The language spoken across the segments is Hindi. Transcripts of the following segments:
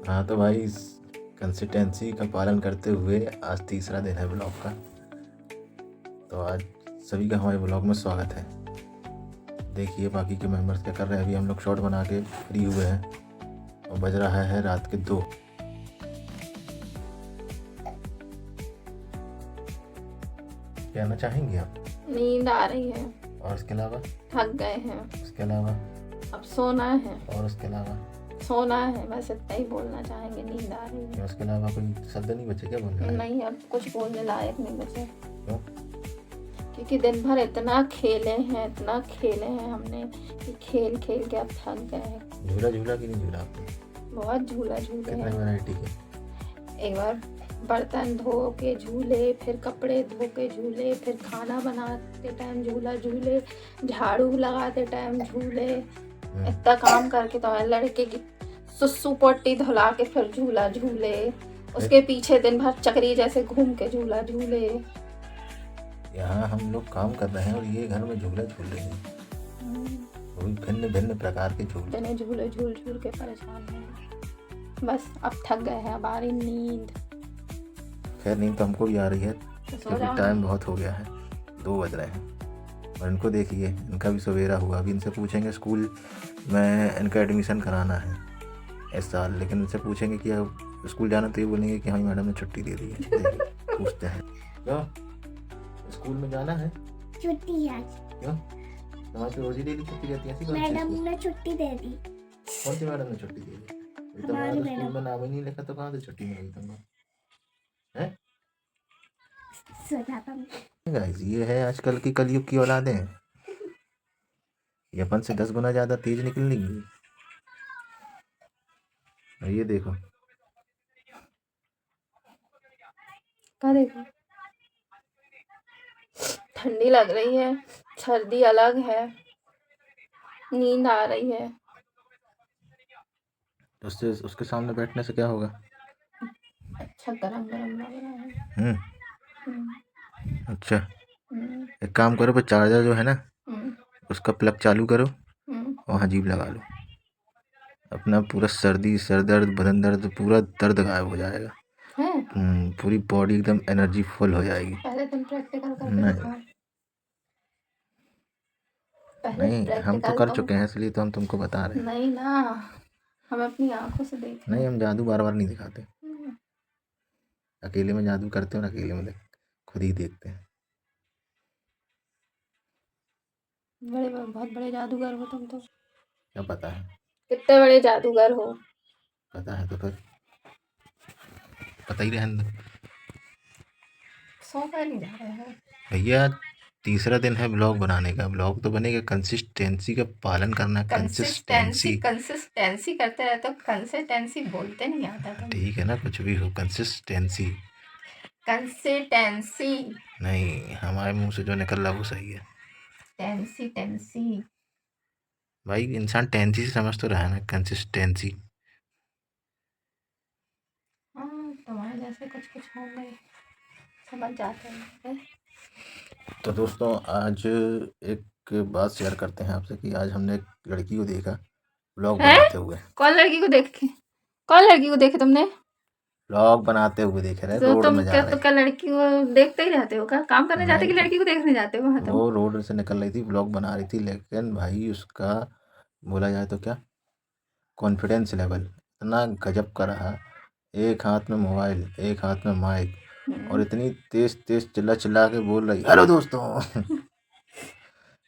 हाँ तो भाई इस कंसिस्टेंसी का पालन करते हुए आज तीसरा दिन है ब्लॉग का। तो आज सभी का हमारे ब्लॉग में स्वागत है। देखिए बाकी के मेंबर्स क्या कर रहे हैं। अभी हम लोग शॉर्ट बना के फ्री हुए हैं और बज रहा है रात के 2। कहना चाहेंगे आप? नींद आ रही है और उसके अलावा? थक गए हैं, उसके अलावा? अब सोना है। और उसके अलावा? सोना है, बस इतना ही बोलना चाहेंगे। नींद आ रही है। उसके अलावा कोई शब्द नहीं बचे क्या बोलने लायक? नहीं, अब कुछ बोलने लायक नहीं बचे। क्यों? क्योंकि दिन भर इतना खेले हैं हमने कि खेल खेल के अब थक गए हैं। झूला कि नहीं झूला आपने? बहुत झूले कितने हैं। वैरायटी के? एक बार बर्तन धो के झूले, फिर कपड़े धो के झूले, फिर खाना बनाते टाइम झूले, झाड़ू लगाते टाइम झूले। इतना काम करके तो है लड़के की सुसु पोटी धुला के फिर झूले, उसके पीछे दिन भर चक्री जैसे घूम के झूले। यहाँ हम लोग काम कर रहे हैं और ये घर में झूला झूल रहे हैं। वो भी भिन्न भिन्न प्रकार के झूले। झूल के परेशान हैं। बस अब थक गए हैं, अब आ रही नींद। खैर नींद तो हमको भी आ रही है तो क्योंकि टाइम बहुत हो गया है, 2 बज रहे हैं। और इनको देखिए, इनका भी सवेरा हुआ। अभी इनसे पूछेंगे, स्कूल में इनका एडमिशन कराना है इस साल, लेकिन इनसे पूछेंगे कि अब स्कूल जाना, तो ये बोलेंगे कि हमारी मैडम ने छुट्टी दे दी है। पूछते हैं क्यों स्कूल में जाना है? छुट्टी आज। क्यों? तुम्हारी तो रोज ही डेली छुट्टी रहती है। ऐसी कौन सी मैडम स्कूल? ने छुट्टी दे दी। कौन सी मैडम ने छुट्टी दे दी? अभी तो हमारी हमारा तो स्कूल मैडम। में नाम ही नहीं लिखा, तो कहाँ से छुट्टी मिलेगी तुमको? हैं? गाइस ये है आजकल की कलयुग की औलादें। ये अपन से 10 गुना ज्यादा तेज निकलेंगी। और ये देखो, क्या देखो, ठंडी लग रही है, सर्दी अलग है, नींद आ रही है। उससे उसके सामने बैठने से क्या होगा? अच्छा गरम लग रहा है। अच्छा एक काम करो, पर चार्जर जो है ना उसका प्लग चालू करो और वहाँ जीभ लगा लो। अपना पूरा सर्दी, सर दर्द, बदन दर्द, पूरा दर्द गायब हो जाएगा। पूरी बॉडी एकदम एनर्जी फुल हो जाएगी। पहले तुम प्रैक्टिकल करके नहीं दिखाओ। नहीं, हम तो कर चुके हैं, इसलिए तो हम तुमको बता रहे हैं। नहीं ना, हम अपनी आंखों से देख रहे हैं। नहीं, हम जादू बार बार नहीं दिखाते। अकेले में जादू करते हैं और अकेले में खुद ही देखते हैं। बहुत बड़े जादूगर हो तुम तो। क्या पता है? कितने बड़े जादूगर हो? पता है तो फिर पता ही रहने दो। सो नहीं जा रहे हैं भैया, तीसरा दिन है ब्लॉग बनाने का। ब्लॉग तो बनेगा, कंसिस्टेंसी का पालन करना। कंसिस्टेंसी करते रहते हो, कंसिस्टेंसी बोलते नहीं आता तुम। ठीक है ना, कुछ भी हो, कंसिस्टेंसी नहीं, हमारे मुंह से जो निकल रहा वो सही है। टेंसी भाई इंसान टेंसी से समझ तो रहा है ना, कंसिस्टेंसी। तुम्हारे जैसे कुछ होंगे, समझ जाते हैं। तो दोस्तों आज एक बात शेयर करते हैं आपसे कि आज हमने एक लड़की को देखा ब्लॉग बनाते हुए। कौन लड़की को देखे तुमने? ब्लॉग बनाते हुए देखे रहे, तो रोड तुम में जा क्या रहे। तो क्या लड़की को देखते ही रहते हो? क्या काम करने जाते कि नहीं, लड़की को देखने जाते हो? वहाँ वो रोड से निकल रही थी, ब्लॉग बना रही थी, लेकिन भाई उसका बोला जाए तो क्या कॉन्फिडेंस लेवल इतना गजब का रहा। एक हाथ में मोबाइल, एक हाथ में माइक, और इतनी तेज तेज चिल्ला के बोल रही, हेलो दोस्तों।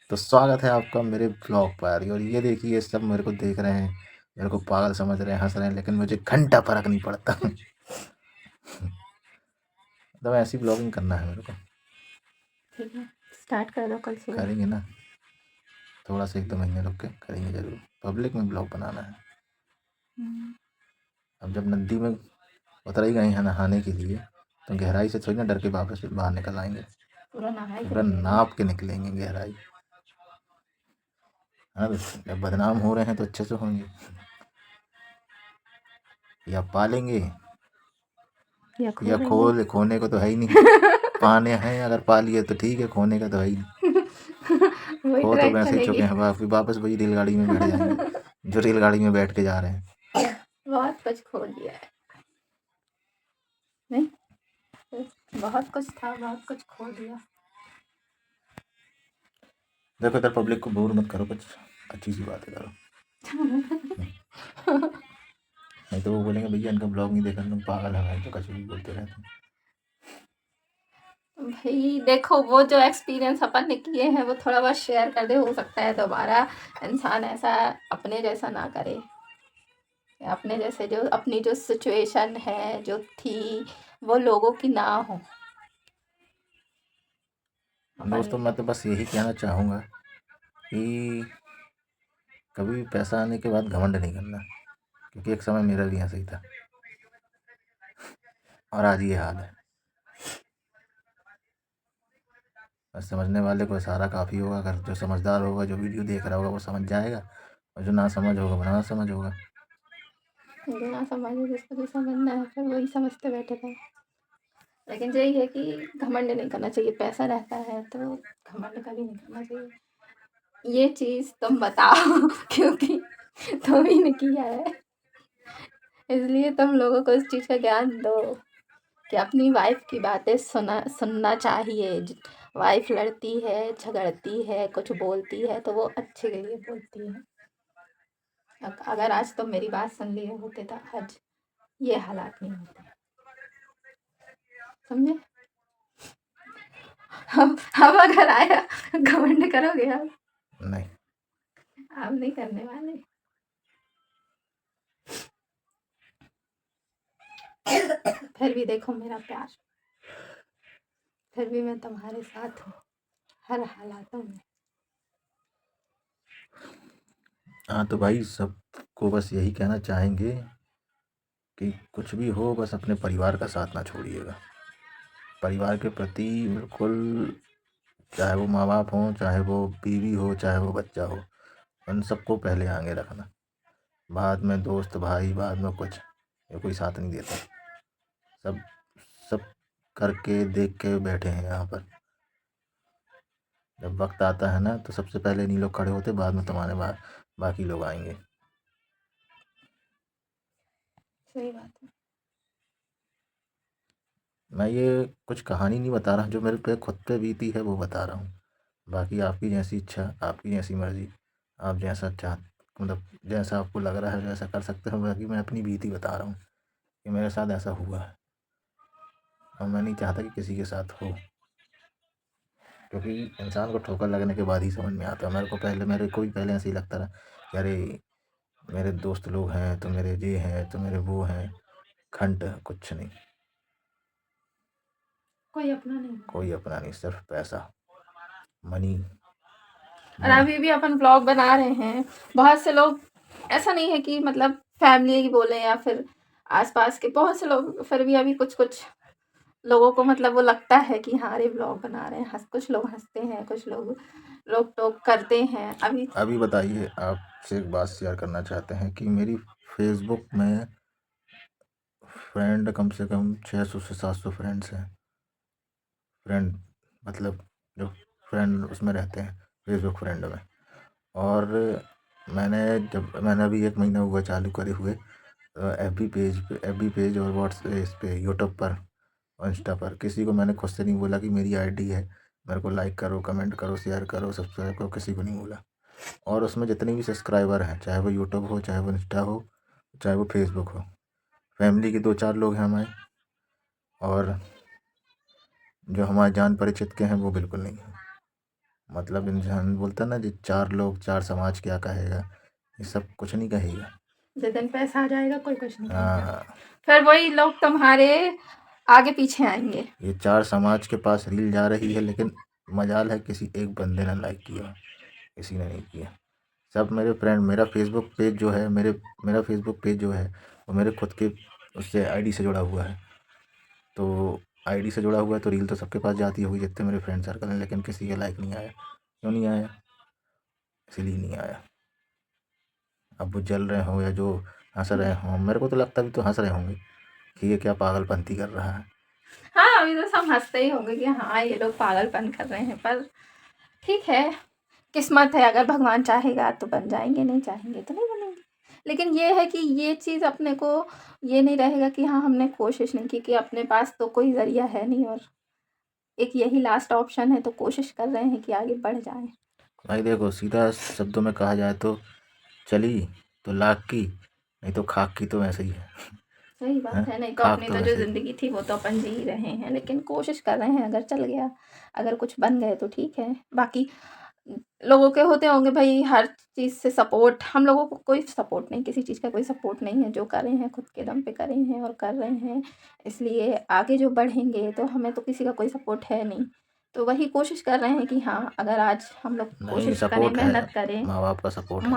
तो स्वागत है आपका मेरे ब्लॉग पर। और ये देखिए, सब मेरे को देख रहे हैं, मेरे को पागल समझ रहे हैं, हंस रहे हैं, लेकिन मुझे घंटा फर्क नहीं पड़ता। तो ऐसी ब्लॉगिंग करना है मेरे को। ठीक है, स्टार्ट कर दो कल सुबह। करेंगे ना, थोड़ा सा 1-2 महीने रुक के करेंगे जरूर। पब्लिक में ब्लॉग बनाना है। अब जब नदी में उतर ही गए हैं नहाने के लिए, तो गहराई से थोड़ी ना डर के वापस बाहर निकल आएंगे। पूरा नाप के निकलेंगे गहराई। हाँ, जब बदनाम हो रहे हैं तो अच्छे से होंगे, या पालेंगे या खोने को तो है ही नहीं। पाने हैं, अगर पा लिए तो ठीक है, खोने का तो है ही नहीं। खो तो वैसे ही चुके हैं, वापस वही रेलगाड़ी में बैठ जाएंगे जो रेलगाड़ी में बैठ के जा रहे हैं। बहुत कुछ खो दिया है। नहीं, बहुत कुछ था, बहुत कुछ खो दिया। देखो इधर पब्लिक को बोर मत करो, कुछ अच्छी सी बातें करो, नहीं तो वो बोलेंगे भैया इनका ब्लॉग नहीं देखा, तुम पागल है भाई, तो कुछ भी बोलते रहते हैं। भाई देखो, वो जो एक्सपीरियंस अपन ने किए हैं वो थोड़ा बहुत शेयर कर दे, हो सकता है दोबारा इंसान ऐसा अपने जैसा ना करे, अपने जैसे जो अपनी जो सिचुएशन है जो थी वो लोगों की ना हो। दोस्तों मैं तो बस यही कहना चाहूँगा कि कभी भी पैसा आने के बाद घमंड नहीं करना, क्योंकि एक समय मेरा भी ऐसा ही था और आज ये हाल है। बस समझने वाले को इशारा काफ़ी होगा, अगर जो समझदार होगा, जो वीडियो देख रहा होगा वो समझ जाएगा, और जो ना समझ होगा वो ना समझ होगा। जो ना समझे जिसको जो समझना है फिर वही समझते बैठे थे। लेकिन यही है कि घमंड नहीं करना चाहिए, पैसा रहता है तो घमंड कभी नहीं करना चाहिए। ये चीज़ तुम बताओ क्योंकि तुम ही ने किया है, इसलिए तुम लोगों को इस चीज़ का ज्ञान दो कि अपनी वाइफ की बातें सुनना चाहिए। वाइफ लड़ती है, झगड़ती है, कुछ बोलती है तो वो अच्छे के लिए बोलती है। अगर आज तुम मेरी बात सुन लिए होते तो आज ये हालात नहीं होते, समझे? अब अगर आया घमंड करोगे आप? नहीं, आप नहीं करने वाले। फिर भी देखो मेरा प्यार, फिर भी मैं तुम्हारे साथ हूँ हर हालातों में। हाँ तो भाई सबको बस यही कहना चाहेंगे कि कुछ भी हो बस अपने परिवार का साथ ना छोड़िएगा। परिवार के प्रति बिल्कुल, चाहे वो माँ बाप हों, चाहे वो बीवी हो, चाहे वो बच्चा हो, उन सबको पहले आगे रखना। बाद में दोस्त भाई, बाद में कुछ, ये कोई साथ नहीं देता। सब सब करके देख के बैठे हैं यहाँ पर। जब वक्त आता है ना तो सबसे पहले नहीं लोग खड़े होते, बाद में तुम्हारे बाकी लोग आएंगे। सही बात है। मैं ये कुछ कहानी नहीं बता रहा, जो मेरे पे खुद पे बीती है वो बता रहा हूँ। बाकी आपकी जैसी इच्छा, आपकी जैसी मर्जी, आप जैसा मतलब जैसा आपको लग रहा है वैसा कर सकते हो। बाकी मैं अपनी बीती बता रहा हूँ कि मेरे साथ ऐसा हुआ है, और मैं नहीं चाहता कि किसी के साथ हो, क्योंकि इंसान को ठोकर लगने के बाद ही समझ में आता है। मेरे को भी पहले ऐसे ही लगता रहा कि अरे मेरे दोस्त लोग हैं तो मेरे ये हैं तो मेरे वो हैं, खंड कुछ नहीं, कोई अपना नहीं। कोई अपना नहीं, सिर्फ पैसा, मनी। और अभी भी अपन ब्लॉग बना रहे हैं। बहुत से लोग, ऐसा नहीं है कि मतलब फैमिली ही बोले या फिर आसपास के, बहुत से लोग फिर भी अभी कुछ कुछ लोगों को मतलब वो लगता है कि हाँ अरे ब्लॉग बना रहे हैं। कुछ लोग हंसते हैं, कुछ लोग रोक टोक करते हैं। अभी बताइए, आपसे एक बात शेयर करना चाहते हैं कि मेरी फेसबुक में फ्रेंड कम से कम 600 से 700 फ्रेंड्स हैं। फ्रेंड मतलब जो फ्रेंड उसमें रहते हैं, फेसबुक फ्रेंड में। और मैंने अभी 1 महीना हुआ चालू करे हुए एफ बी पेज और इस पे यूट्यूब पर और इंस्टा पर। किसी को मैंने खुद से नहीं बोला कि मेरी आईडी है, मेरे को लाइक करो, कमेंट करो, शेयर करो, सब्सक्राइब करो, किसी को नहीं बोला। और उसमें जितने भी सब्सक्राइबर हैं, चाहे वो यूट्यूब हो, चाहे वो इंस्टा हो, चाहे वो फेसबुक हो, फैमिली के 2-4 लोग हैं हमारे, और जो हमारे जान परिचित के हैं वो बिल्कुल नहीं है। मतलब इंसान बोलता ना, जो 4 लोग 4 समाज क्या कहेगा, ये सब कुछ नहीं कहेगा। जिस दिन पैसा आ जाएगा कोई कुछ नहीं कहेगा। हाँ, फिर वही लोग तुम्हारे आगे पीछे आएंगे। ये 4 समाज के पास रील जा रही है, लेकिन मजाल है किसी एक बंदे ने लाइक किया, किसी ने नहीं किया। सब मेरे फ्रेंड, मेरा फेसबुक पेज जो है, मेरा फेसबुक पेज जो है वो मेरे खुद के उससे आईडी से जुड़ा हुआ है। तो आईडी से जुड़ा हुआ है तो रील तो सबके पास जाती होगी जितने मेरे फ्रेंड सर्कल हैं, लेकिन किसी का लाइक नहीं आया। क्यों नहीं आया? इसलिए नहीं आया। अब वो जल रहे हो या जो हंस रहे हो, मेरे को तो लगता भी तो हंस रहे होंगे कि ये क्या पागलपंती कर रहा है। हाँ अभी तो सब हंसते ही होंगे कि हाँ ये लोग पागलपन कर रहे हैं, पर ठीक है, किस्मत है। अगर भगवान चाहेगा तो बन जाएंगे, नहीं चाहेंगे तो नहीं बनेंगे। लेकिन ये है कि ये चीज़ अपने को ये नहीं रहेगा कि हाँ, हमने कोशिश नहीं की, कि अपने पास तो कोई ज़रिया है नहीं और एक यही लास्ट ऑप्शन है, तो कोशिश कर रहे हैं कि आगे बढ़ जाएँ। भाई देखो, सीधा शब्दों में कहा जाए तो चली तो लाख की, नहीं तो खाक की, तो वैसे ही है। सही बात हैं? है, नहीं तो खाक अपनी तो तो जो वैसे ही। ज़िंदगी थी वो तो अपन जी ही रहे हैं, लेकिन कोशिश कर रहे हैं, अगर चल गया, अगर कुछ बन गए तो ठीक है। बाकी लोगों के होते होंगे भाई हर चीज़ से सपोर्ट, हम लोगों को कोई सपोर्ट नहीं, किसी चीज़ का कोई सपोर्ट नहीं है, जो कर रहे हैं खुद के दम पे करे हैं और कर रहे हैं, इसलिए आगे जो बढ़ेंगे तो हमें तो किसी का कोई सपोर्ट है नहीं। तो वही कोशिश कर रहे हैं कि हाँ, अगर आज हम लोग नहीं, कोशिश करें, सपोर्ट है, मेहनत करें, माँ बाप का सपोर्ट है,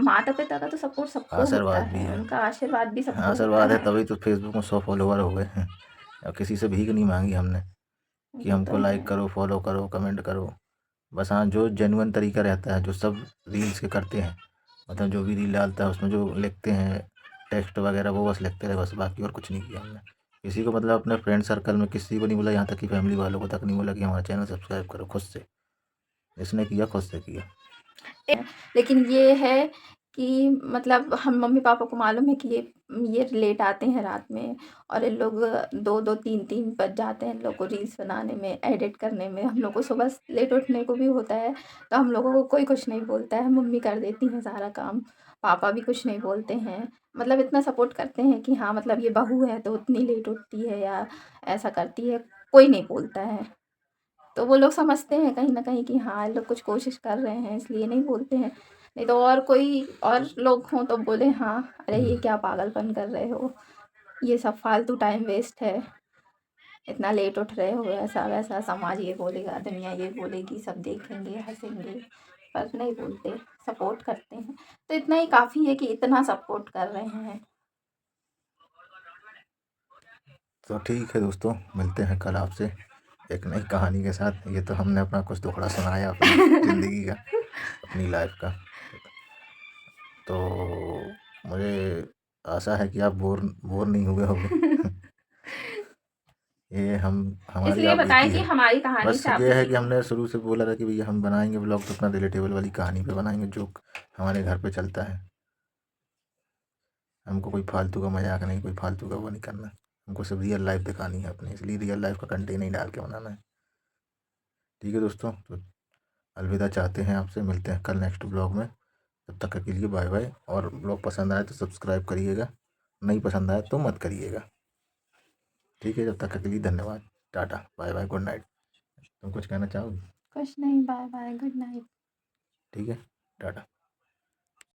माता-पिता का तो सपोर्ट सबको होता आशीर्वाद भी है, है। उनका आशीर्वाद भी सबको होता आशीर्वाद है, है। तभी तो फेसबुक में 100 फॉलोवर हो गए हैं। और किसी से भीख नहीं मांगी हमने कि वो तो हमको है। लाइक करो, फॉलो करो, कमेंट करो। बस हाँ, जो जेन्युइन तरीका रहता है, जो सब रील्स के करते हैं, मतलब जो भी रील डालता है उसमें जो लिखते हैं टेक्स्ट वगैरह, वो बस लिखते रहे बस, बाकी और कुछ नहीं किया हमने। किसी को मतलब अपने फ्रेंड सर्कल में किसी को नहीं बोला, यहाँ तक कि फैमिली वालों को तक नहीं बोला कि हमारा चैनल सब्सक्राइब करो। खुद से जिसने किया खुद से किया। लेकिन ये है कि मतलब हम मम्मी-पापा को मालूम है कि ये लेट आते हैं रात में और ये लोग 2-2 3-3 बज जाते हैं इन लोग को रील्स बनाने में, एडिट करने में। हम लोग को सुबह लेट उठने को भी होता है, तो हम लोगों को कोई कुछ नहीं बोलता है, मम्मी कर देती हैं सारा काम, पापा भी कुछ नहीं बोलते हैं। मतलब इतना सपोर्ट करते हैं कि हाँ, मतलब ये बहू है तो उतनी लेट उठती है या ऐसा करती है, कोई नहीं बोलता है। तो वो लोग समझते हैं कहीं न कहीं कि हाँ, ये लोग कुछ कोशिश कर रहे हैं, इसलिए नहीं बोलते हैं। नहीं तो और कोई और लोग हों तो बोले हाँ, अरे ये क्या पागलपन कर रहे हो, ये सब फालतू टाइम वेस्ट है, इतना लेट उठ रहे हो, ऐसा-वैसा, समाज ये बोलेगा, दुनिया ये बोलेगी, सब देखेंगे, हँसेंगे, पर नहीं बोलते, सपोर्ट करते हैं। तो इतना ही काफ़ी है कि इतना सपोर्ट कर रहे हैं। तो ठीक है दोस्तों, मिलते हैं कल आपसे एक नई कहानी के साथ। ये तो हमने अपना कुछ दुखड़ा सुनाया अपनी ज़िंदगी का, अपनी लाइफ का। तो मुझे आशा है कि आप बोर बोर नहीं हुए होंगे। ये हम हमारी इसलिए आप बीती बताएँ कि है। हमारी कहानी बस से आप भी ये है कि सीखें। हमने शुरू से बोला था कि भैया हम बनाएंगे ब्लॉग तो अपना रिलेटेबल वाली कहानी पे बनाएंगे, जो हमारे घर पे चलता है। हमको कोई फालतू का मजाक नहीं, कोई फालतू का वो नहीं करना। हमको सिर्फ रियल लाइफ दिखानी है अपनी, इसलिए रियल लाइफ का कंटेंट नहीं डाल के बनाना है। ठीक है दोस्तों, तो अलविदा चाहते हैं आपसे, मिलते हैं कल नेक्स्ट ब्लॉग में। तब तक के लिए बाय बाय। और ब्लॉग पसंद आए तो सब्सक्राइब करिएगा, नहीं पसंद आए तो मत करिएगा। ठीक है, जब तक के लिए धन्यवाद, tata bye bye, good night. तुम कुछ कहना चाहोगी? कुछ नहीं, बाय-बाय, गुड नाइट। ठीक है, टाटा।